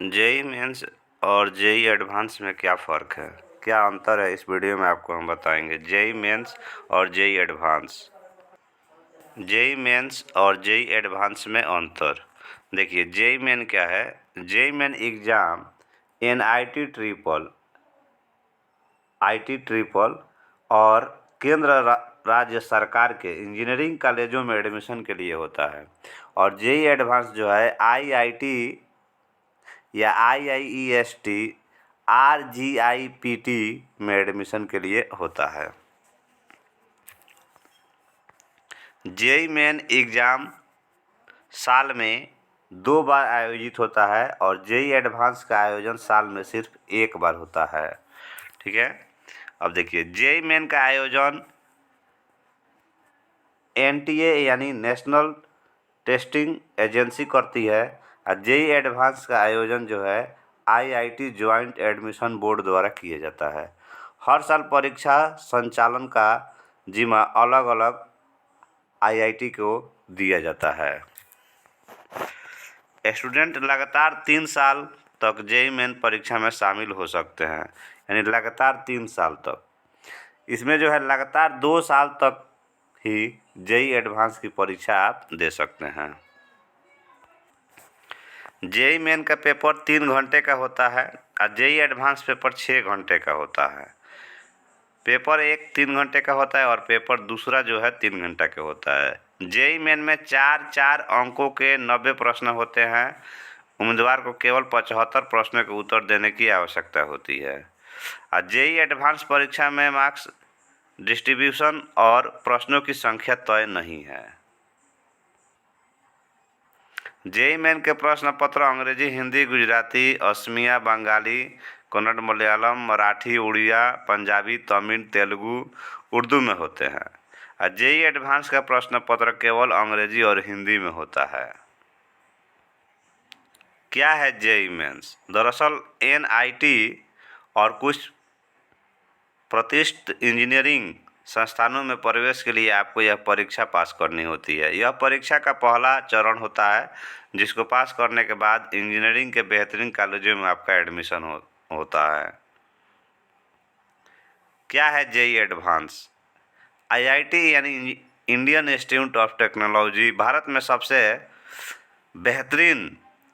JEE mains और JEE advance में क्या फ़र्क है, क्या अंतर है, इस वीडियो में आपको हम बताएंगे। जेई मेंस और जेई एडवांस। जेई मेंस और जेई एडवांस में अंतर देखिए। जेई मेन क्या है? JEE main exam IT triple और केंद्र राज्य सरकार के इंजीनियरिंग कॉलेजों में एडमिशन के लिए होता है। और जेई एडवांस जो है आईआईटी या आईआईईएसटी आरजीआईपीटी में एडमिशन के लिए होता है। जेई मेन एग्ज़ाम साल में 2 बार आयोजित होता है और जेई एडवांस का आयोजन साल में सिर्फ 1 बार होता है। ठीक है। अब देखिए, जेई मेन का आयोजन एनटीए यानी नेशनल टेस्टिंग एजेंसी करती है और जेई एडवांस का आयोजन जो है आईआईटी ज्वाइंट एडमिशन बोर्ड द्वारा किया जाता है। हर साल परीक्षा संचालन का जिम्मा अलग अलग आईआईटी को दिया जाता है। स्टूडेंट लगातार 3 साल तक जेई मेन परीक्षा में शामिल हो सकते हैं, यानी लगातार 3 साल तक। इसमें जो है लगातार 2 साल तक ही जेई एडवांस की परीक्षा आप दे सकते हैं। जेई मेन का पेपर 3 घंटे का होता है और जेई एडवांस पेपर 6 घंटे का होता है। पेपर एक 3 घंटे का होता है और पेपर दूसरा जो है 3 घंटा का होता है। जेई मेन में 4 अंकों के 90 प्रश्न होते हैं। उम्मीदवार को केवल 75 प्रश्नों के उत्तर देने की आवश्यकता होती है। और जेई एडवांस परीक्षा में मार्क्स डिस्ट्रीब्यूशन और प्रश्नों की संख्या तय नहीं है। जेई मेन के प्रश्न पत्र अंग्रेजी, हिंदी, गुजराती, असमिया, बंगाली, कन्नड़, मलयालम, मराठी, उड़िया, पंजाबी, तमिल, तेलुगु, उर्दू में होते हैं। और जेई एडवांस का प्रश्न पत्र केवल अंग्रेजी और हिंदी में होता है। क्या है जेई मेंस? दरअसल एनआईटी और कुछ प्रतिष्ठित इंजीनियरिंग संस्थानों में प्रवेश के लिए आपको यह परीक्षा पास करनी होती है। यह परीक्षा का पहला चरण होता है, जिसको पास करने के बाद इंजीनियरिंग के बेहतरीन कॉलेजों में आपका एडमिशन होता है। क्या है जेई एडवांस? आईआईटी यानी Indian institute of technology Bharat में सबसे बेहतरीन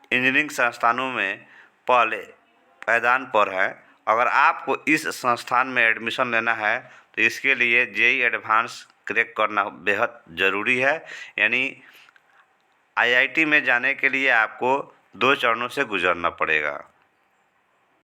इंजीनियरिंग संस्थानों में पहले पायदान पर है। अगर आपको इस संस्थान में एडमिशन लेना है तो इसके लिए जेई एडवांस क्रैक करना बेहद ज़रूरी है। यानी आईआईटी में जाने के लिए आपको 2 चरणों से गुजरना पड़ेगा।